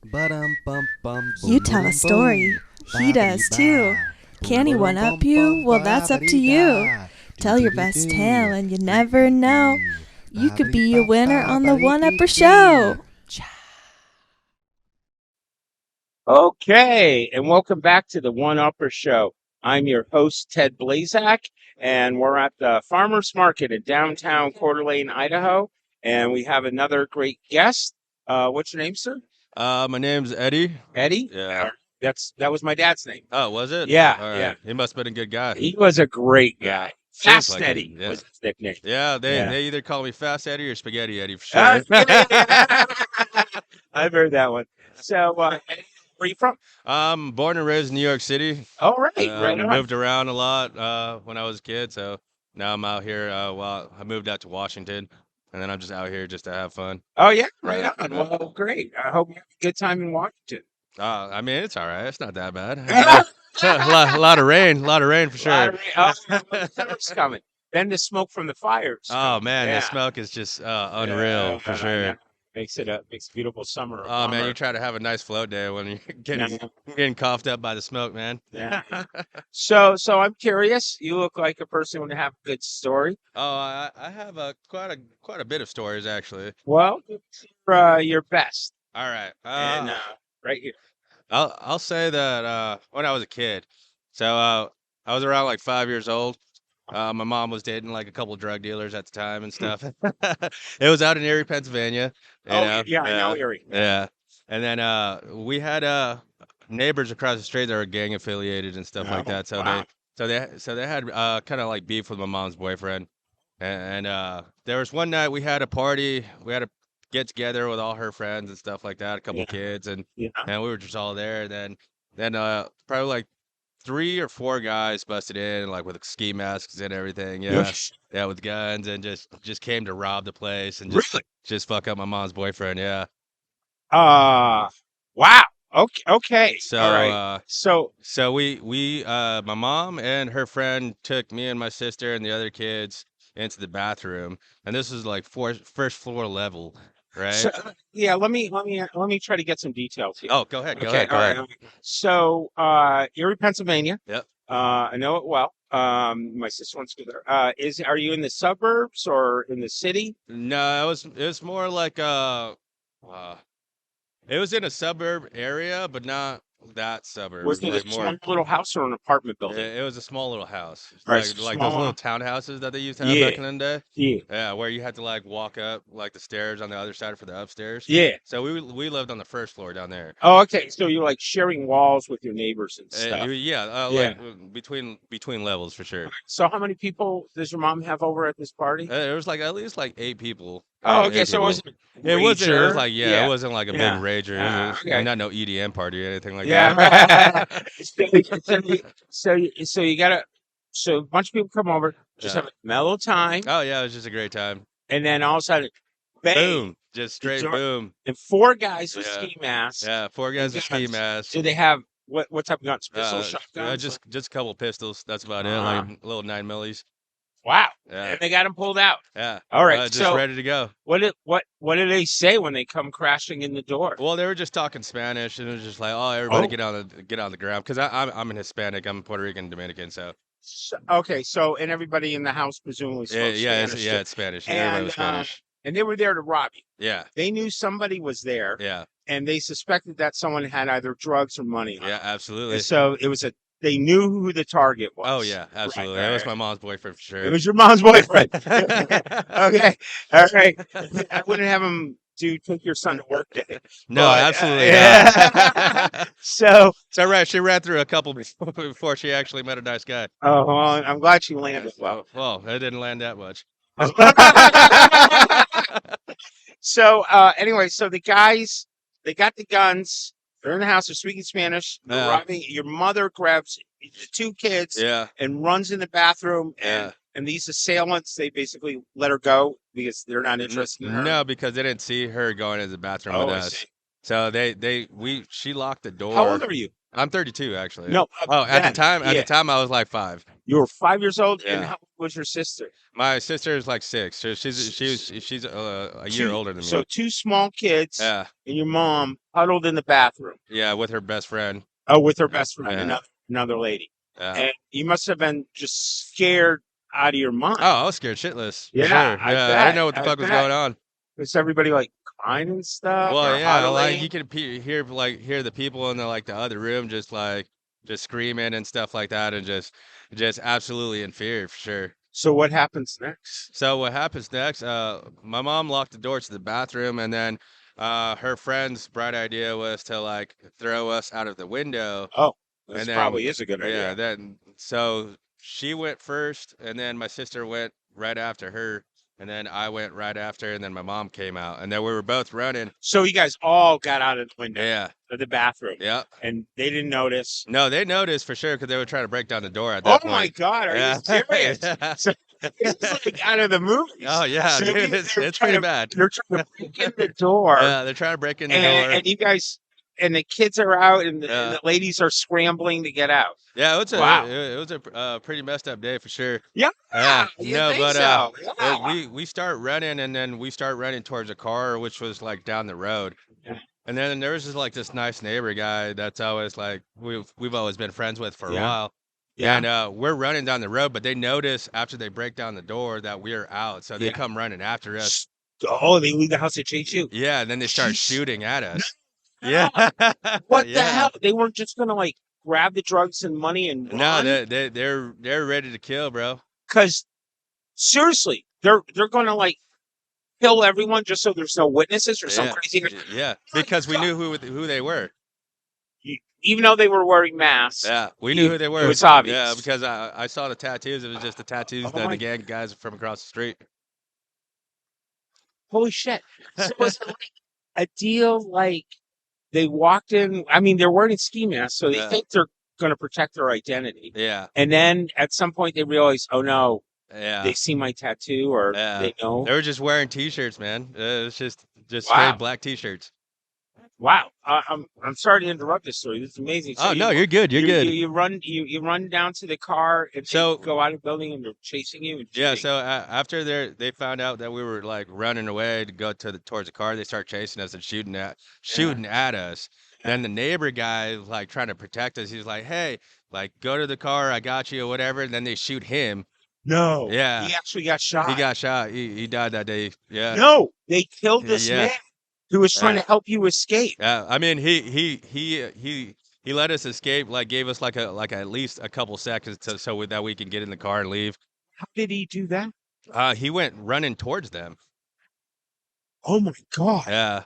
You tell a story. He does too. Can he one up you? Well, that's up to you. Tell your best tale, and you never know. You could be a winner on the One Upper Show. Okay, and welcome back to the One Upper Show. I'm your host, Ted Blazak, and we're at the Farmers Market in downtown Coeur d'Alene, Idaho, and we have another great guest. What's your name, sir? My name's Eddie. Eddie? Yeah. That was my dad's name. Oh, was it? Yeah, All yeah. right. He must have been a good guy. He was a great Yeah. guy. Seems Fast like it. Eddie Yeah. was his nickname. Yeah. They Yeah. they either call me Fast Eddie or Spaghetti Eddie for Ah, sure. yeah. I've heard that one. So, Eddie, where are you from? I'm born and raised in New York City. Oh, right on. Moved around a lot when I was a kid, so now I'm out here. Well, I moved out to Washington, and then I'm just out here just to have fun. Oh, yeah, right Yeah, on. yeah. Well, great. I hope you have a good time in Washington. I mean, it's all right. It's not that bad. A lot of rain for sure. Lottery. Oh, the summer's coming. Then the smoke from the fires Oh coming. man, the Yeah. smoke is just unreal for I sure. know. Makes a beautiful summer a Oh man, you bummer. try to have a nice float day when you're getting Yeah. getting coughed up by the smoke, man. Yeah. So I'm curious. You look like a person who would have a good story. Oh, I have quite a bit of stories actually. Well, your best. All right. And right here. I'll say that when I was a kid, so I was around like 5 years old. My mom was dating like a couple drug dealers at the time and stuff. It was out in Erie, Pennsylvania. You Oh, know, yeah, I know yeah, Erie. yeah. And then we had neighbors across the street that were gang affiliated and stuff like Oh, that. So wow. they had kind of like beef with my mom's boyfriend. And there was one night we had a party. We had a get together with all her friends and stuff like that. A couple Yeah. kids Yeah. and we were just all there. And then probably like 3 or 4 guys busted in, like with ski masks and everything. Yeah, Yes. yeah, with guns and just came to rob the place and Really? just fuck up my mom's boyfriend. Yeah. Uh, wow. Okay. Okay. So All right. So, so my mom and her friend took me and my sister and the other kids into the bathroom, and this was like first floor level, so right? yeah, let me try to get some details here. Oh, go ahead, Okay. go All ahead. right. So, Erie, Pennsylvania. Yep. I know it well. My sister wants to go there. Are you in the suburbs or in the city? No, it was more like uh it was in a suburb area, but not that suburb. Was It was it like a small more. little house or an apartment It, building? it was a small little house, All right, so like those small. little townhouses that they used to have Yeah. back in the day. Yeah. Yeah, where you had to like walk up like the stairs on the other side for the upstairs. Yeah. So we lived on the first floor down there. Oh, okay. So you're like sharing walls with your neighbors and stuff. Yeah, Yeah. like between levels for sure. So how many people does your mom have over at this party? There was like at least like 8 people. Oh, Eight okay. So it people. wasn't a It wasn't. It was rager. like yeah, it Yeah. wasn't like a big Yeah. rager. Okay. Not no EDM party or anything like that. Yeah. So you gotta. So a bunch of people come over, just Yeah. have a mellow time, Oh yeah, it was just a great time. and then all of a sudden, bang! Boom, just The straight door, boom. and four guys with Yeah, ski masks yeah. 4 guys and with ski guns. masks. Do they have what type of guns? Pistols, shotguns? Just a couple pistols. That's about it. Uh, Like little 9 millis. wow. Yeah, And they got them pulled out. yeah. All right. Just So ready to go. what do they say when they come crashing in the door? Well, they were just talking Spanish, and it was just like, oh, everybody Oh, get on the ground, because I'm an Hispanic. I'm Puerto Rican, Dominican, so okay. So and everybody in the house presumably yeah, spoke Spanish too. it's Spanish. Everybody was And Spanish. and they were there to rob you. Yeah, They knew somebody was there, yeah, and they suspected that someone had either drugs or money on yeah. them. Absolutely. And so they knew who the target was. Oh yeah, Right, absolutely. right, That was right. my mom's boyfriend for It sure. was your mom's boyfriend. Okay. All right. I wouldn't have him take your son to work day. No, But absolutely yeah. not. So, It's all right. She ran through a couple before she actually met a nice guy. oh, well, I'm glad she landed well. Well, that didn't land that much. So, anyway, so the guys, they got the guns. They're in the house. They're speaking Spanish. They're Yeah, robbing. Your mother grabs the two kids yeah, and runs in the bathroom. yeah. And these assailants, they basically let her go because they're not interested in her. No, because they didn't see her going into the bathroom with Oh, I us. see. So she locked the How old door. are you? I'm 32 actually. No, Oh, at the then, time, I was like 5. you were 5 years old, and Yeah. how old was your sister? My sister is like 6, so she's a year older than me. So 2 small kids Yeah, and your mom huddled in the bathroom. yeah, with her best friend. Oh, with her best friend, Yeah. another lady. Yeah. And you must have been just scared out of your mind. Oh, I was scared shitless. For Yeah, sure. I Yeah, I bet, didn't know what the I fuck was bet. going on. Was everybody like crying and stuff Well, or yeah, like huddling? you could hear the people in the other room just screaming and stuff like that, and just absolutely in fear for sure. So what happens next? So what happens next? My mom locked the door to the bathroom, and then her friend's bright idea was to like throw us out of the window, Oh, and this then probably is a good yeah, idea. then so she went first, and then my sister went right after her, and then I went right after, and then my mom came out, and then we were both running. So you guys all got out of the window Yeah, of the bathroom, yeah. and they didn't notice. No, they noticed for sure because they were trying to break down the door at Oh that my point. God, are you Yeah. serious? Yeah. So it's like out of the movies. Oh yeah, So dude, they're it's trying pretty to- bad. They're trying to break in the door, Yeah, they're trying to break in the door. and you guys, and the kids are out, and Yeah. the ladies are scrambling to get out. Yeah, it was Wow. it was a pretty messed up day for sure. Yeah, You you think but so? Yeah. we start running, and then we start running towards a car which was like down the road. Yeah. And then there was just like this nice neighbor guy that's always like we've always been friends with for a Yeah. while. Yeah. And we're running down the road, but they notice after they break down the door that we're out, so they Yeah. come running after us. Oh, they leave the house to chase you. Yeah, and then they start Jeez. shooting at us. No. Yeah. What the Yeah. hell? They weren't just gonna like grab the drugs and money and No, run? they're ready to kill, bro. Because seriously, they're gonna like kill everyone just so there's no witnesses or some Yeah. crazy. Yeah, because we knew who they were. Even though they were wearing masks. Yeah, we knew who they were. It was obvious. Yeah, because I saw the tattoos. It was just the tattoos Oh that my- the gang guys from across the street. Holy shit! So was it like a deal? Like they walked in. I mean, they're wearing ski masks, so they Yeah. think they're going to protect their identity. Yeah, And then at some point they realize, oh no, yeah. they see my tattoo or Yeah. they know. They were just wearing t-shirts, man. It was just Wow. straight black t-shirts. Wow, I'm sorry to interrupt this story. This is amazing. So Oh no, you're good. You're good. You run down to the car and So- they go out of the building and they're chasing you. And Yeah, shooting. so after they found out that we were like running away to go towards the car, they start chasing us and shooting at us. Then the neighbor guy like trying to protect us. He's like, "Hey, like go to the car, I got you," or whatever. And then they shoot him. No, Yeah. he actually got shot. He got shot. He died that day. Yeah. No, they killed this Yeah. man who was trying Yeah. to help you escape. Yeah. I mean, he let us escape. Like gave us like at least a couple seconds so that we can get in the car and leave. How did he do that? He went running towards them. Oh my God! Yeah.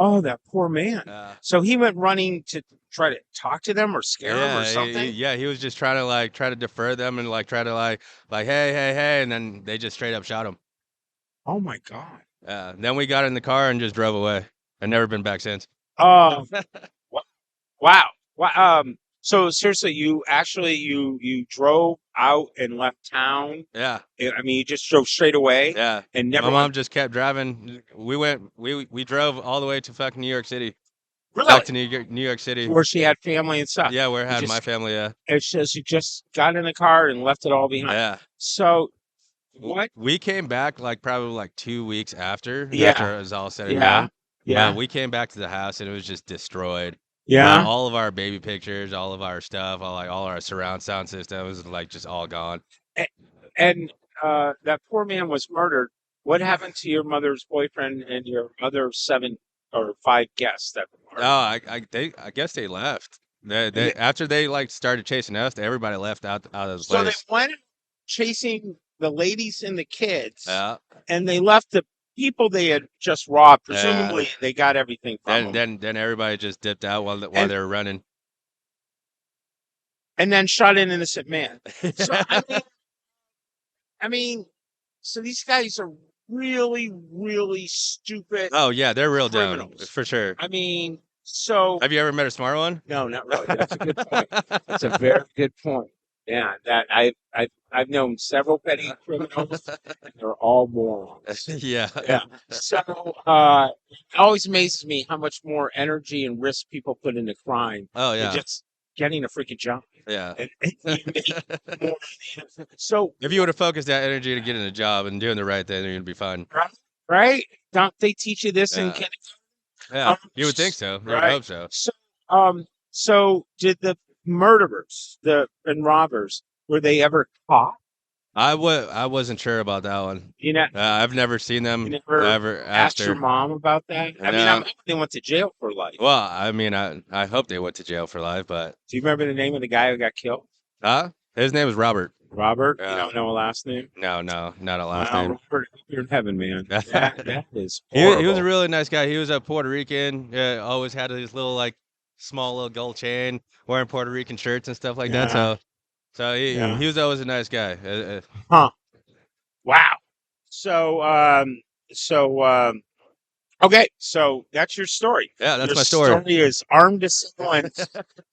Oh, that poor man. Yeah. So he went running to try to talk to them or scare them or something. He was just trying to defer them and like try to like hey, and then they just straight up shot him. Oh my God! Then we got in the car and just drove away. I've never been back since. Wow! Wow! So seriously, you actually you drove out and left town. Yeah, I mean, you just drove straight away yeah. and never My went. mom just kept driving. We drove all the way to fucking New York City. Really? Back to New York City. Where she had family and stuff. Yeah, where I had just- my family. Yeah, It says you just got in the car and left it all behind. yeah. So, what? We came back like probably like 2 weeks after. Yeah. After it was all said and Yeah. done. Yeah. We came back to the house and it was just destroyed. Yeah. All of our baby pictures, all of our stuff, all our surround sound system was like just all gone. And that poor man was murdered. What happened to your mother's boyfriend and your other 7 or 5 guests that were murdered? I guess they left. They after they like started chasing us, everybody left out of the So they place. went chasing the ladies and the kids, Yeah. and they left the people they had just robbed. Presumably, they got everything from them. Then everybody just dipped out while And- they were running. And then shot an innocent man. So I mean, so these guys are really, really stupid. Oh yeah, they're real dumb criminals. for sure. I mean, so Have you ever met a smart one? no, not really. That's a good point. That's a very good point. Yeah, that I've known several petty criminals, and they're all morons. Yeah. Yeah. So it always amazes me how much more energy and risk people put into crime Oh than yeah. just getting a freaking job. Yeah. And you make more money. So If you would have focused that energy to getting a job and doing the right thing, then you'd be fine. right? Don't they teach you this in Yeah. kindergarten? Yeah. You would think so. You would Right. hope so. So so did the murderers, the and robbers, were they ever caught? I wasn't sure about that one. You know, I've never seen you them. never Ever asked asked your her. mom about that? I mean, I'm No. hoping they went to jail for life. Well, I mean, I hope they went to jail for life, but Do you remember the name of the guy who got killed? his name was Robert. Robert? You Yeah. don't know a last name? No, not a last Wow, name. Robert, I hope you're in heaven, man. That is He was a horrible. really nice guy. He was a Puerto Rican. Always had his little like small little gold chain, wearing Puerto Rican shirts and stuff like that. Yeah. So Yeah. he was always a nice guy. Huh. Wow. So okay, so that's your story. Yeah, that's Your my story. story is armed assailants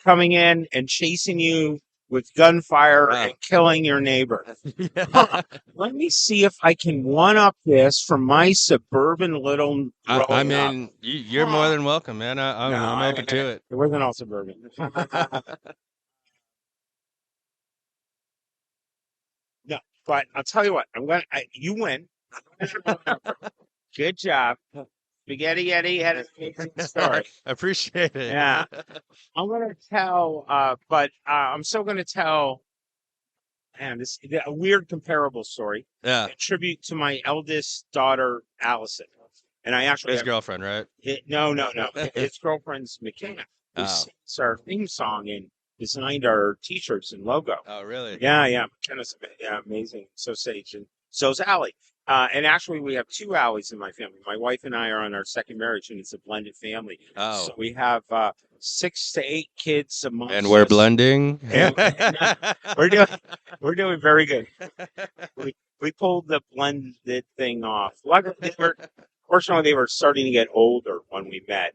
coming in and chasing you with gunfire Wow. and killing your neighbor. Yeah. Huh. Let me see if I can one up this from my suburban little I growing up. mean, you're more than welcome, man. I'm open to it. It wasn't all suburban. No, but I'll tell you what. You win. Good job. Spaghetti Eddie had an amazing story. Appreciate it. Yeah. I'm gonna tell, but I'm still gonna tell. Man, this a weird comparable story. Yeah. A tribute to my eldest daughter, Allison, and I actually His have, girlfriend, right? no. His girlfriend's McKenna, who Oh. sings our theme song and designed our T-shirts and logo. Oh, really? Yeah. McKenna's amazing. So Sage and so's Allie. And actually, we have two Allies in my family. My wife and I are on our second marriage, and it's a blended family. Oh. So we have 6 to 8 kids amongst And we're us. blending. And we're doing very good. We pulled the blended thing off. Luckily, fortunately, they were starting to get older when we met,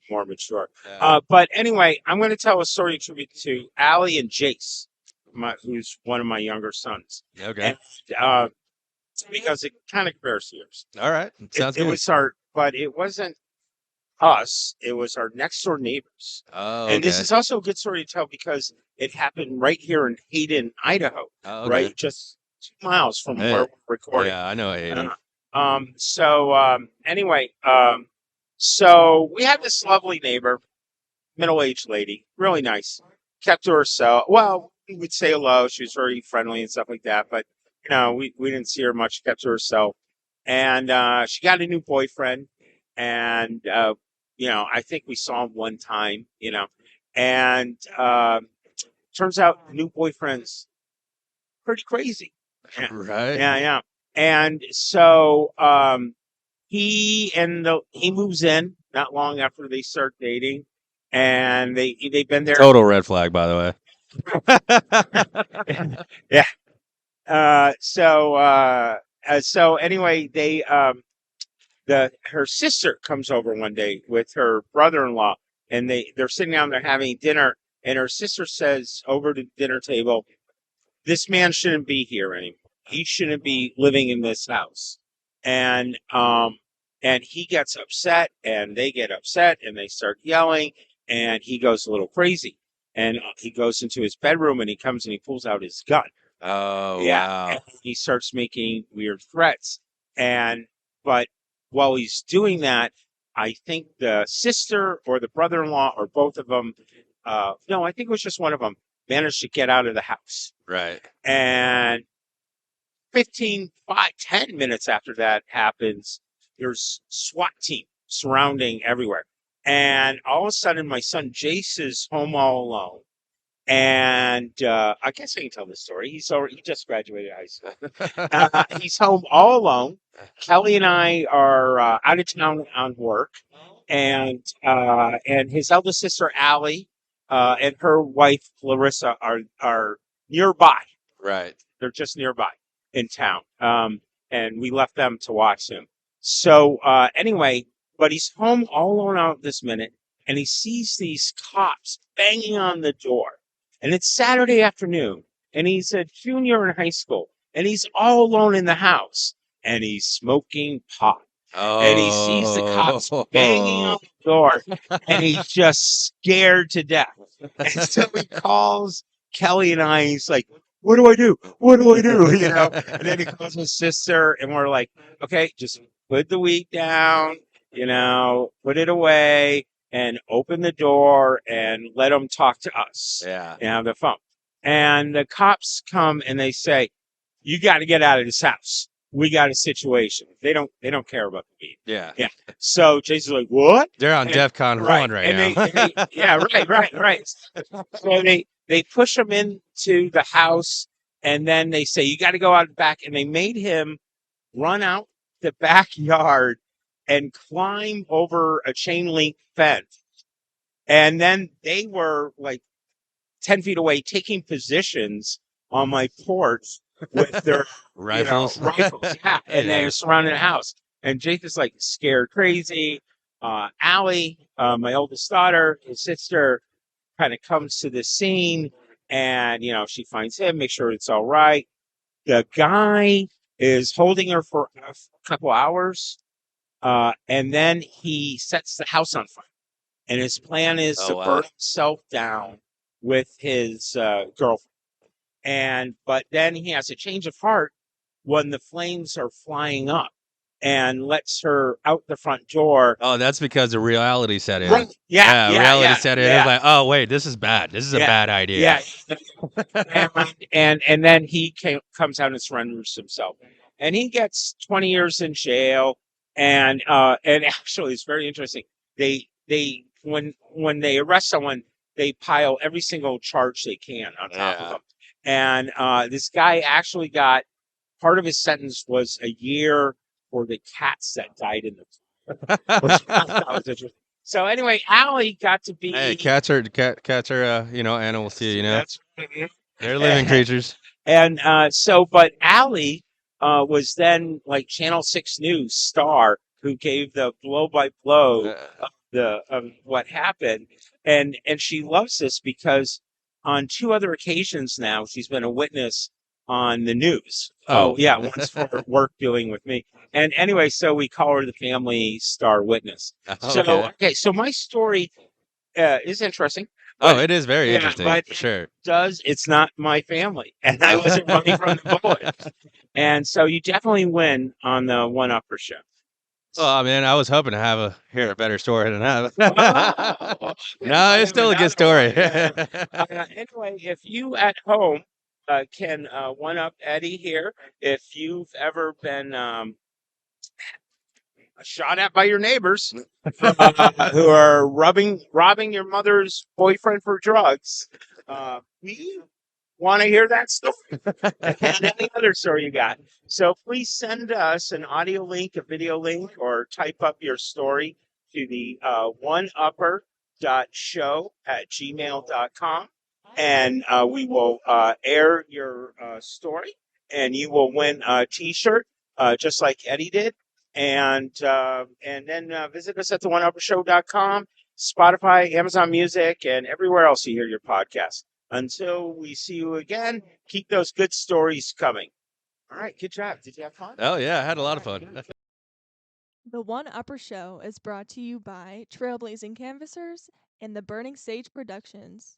more mature. Yeah. But anyway, I'm going to tell a story in tribute to Allie and Jace, who's one of my younger sons. Okay. And because it kind of compares to yours. All right. Sounds It good. was but it wasn't us. It was our next door neighbors. Oh, And this okay. is also a good story to tell because it happened right here in Hayden, Idaho, Oh, okay. right? Just 2 miles from Hey. where we're recording. Yeah, I know Hayden. Anyway, so we had this lovely neighbor, middle-aged lady, really nice. Kept to herself. Well, we would say hello. She was very friendly and stuff like that, but we didn't see her much. Kept to herself, and she got a new boyfriend, and I think we saw him one time, and turns out the new boyfriend's pretty crazy. Yeah. Right. Yeah. And so he moves in not long after they start dating, and they've been there. Total red flag, by the way. Yeah. So anyway, her sister comes over one day with her brother-in-law, and they're sitting down, they're having dinner, and her sister says over the dinner table, "This man shouldn't be here anymore. He shouldn't be living in this house." And he gets upset, and they get upset, and they start yelling, and he goes a little crazy, and he goes into his bedroom, and he comes and he pulls out his gun. Oh, Yeah, wow. and he starts making weird threats, but while he's doing that, I think the sister or the brother-in-law or both of them, no, I think it was just one of them, managed to get out of the house. Right. And 10 minutes after that happens, there's SWAT team surrounding everywhere. And all of a sudden, my son Jace is home all alone. And I guess I can tell this story. He just graduated high school. He's home all alone. Kelly and I are out of town on work, and his eldest sister Allie and her wife Larissa are nearby. Right. They're just nearby in town, and we left them to watch him. So anyway, but he's home all alone out this minute, and he sees these cops banging on the door. And it's Saturday afternoon, and he's a junior in high school, and he's all alone in the house, and he's smoking pot. And he sees the cops banging on the door, and he's just scared to death. And so he calls Kelly and I, and he's like, "What do I do? What do I do?" And then he calls his sister, and we're like, "Okay, just put the weed down, put it away, and open the door, and let him talk to us." Yeah. The phone. And the cops come and they say, "You got to get out of this house. We got a situation." They don't care about the weed. Yeah. Yeah. So Jason's like, "What?" They're on And- DEFCON 1 right and now. yeah, right. So they push him into the house, and then they say, "You got to go out back," and they made him run out the backyard and climb over a chain link fence. And then they were like 10 feet away taking positions on my porch with their Rifles. rifles. Yeah. And Yeah. they're surrounding the house. And Jake is like scared crazy. Allie, my oldest daughter, his sister, kind of comes to the scene, and she finds him, make sure it's all right. The guy is holding her for a couple hours, and then he sets the house on fire. And his plan is Oh, to wow. burn himself down with his girlfriend. But then he has a change of heart when the flames are flying up, and lets her out the front door. Oh, that's because the reality set in. Right. Yeah, reality set in. yeah. It's like, oh wait, this is bad. This is a bad idea. Yeah. and then he comes out and surrenders himself, and he gets 20 years in jail. And actually, it's very interesting. They when they arrest someone, they pile every single charge they can on top of them. And this guy actually got part of his sentence was a year for the cats that died in the which I thought was interesting. So anyway, Allie got to be. Hey, cats are animals too. That's They're living creatures. And but Allie was then like Channel 6 News star who gave the blow by blow of what happened, and she loves this because on 2 other occasions now she's been a witness on the news. Oh. Yeah, once for work doing with me. And anyway, so we call her the family star witness. So my story is interesting. Oh, it is very yeah, interesting, but for sure. It's not my family, and I wasn't running from the bullet. And so you definitely win on the One Upper show. Oh man, I was hoping to hear a better story than that. No, it's still a good story. Anyway, if you at home can one up Eddie here, if you've ever been shot at by your neighbors who are robbing your mother's boyfriend for drugs, we want to hear that story and any other story you got. So please send us an audio link, a video link, or type up your story to the oneupper.show@gmail.com, and we will air your story, and you will win a T-shirt just like Eddie did. And then visit us at the oneuppershow.com, Spotify, Amazon Music, and everywhere else you hear your podcast. Until we see you again, keep those good stories coming. All right, good job. Did you have fun? Oh yeah, I had a lot of fun. The One Upper Show is brought to you by Trailblazing Canvassers and the Burning Sage Productions.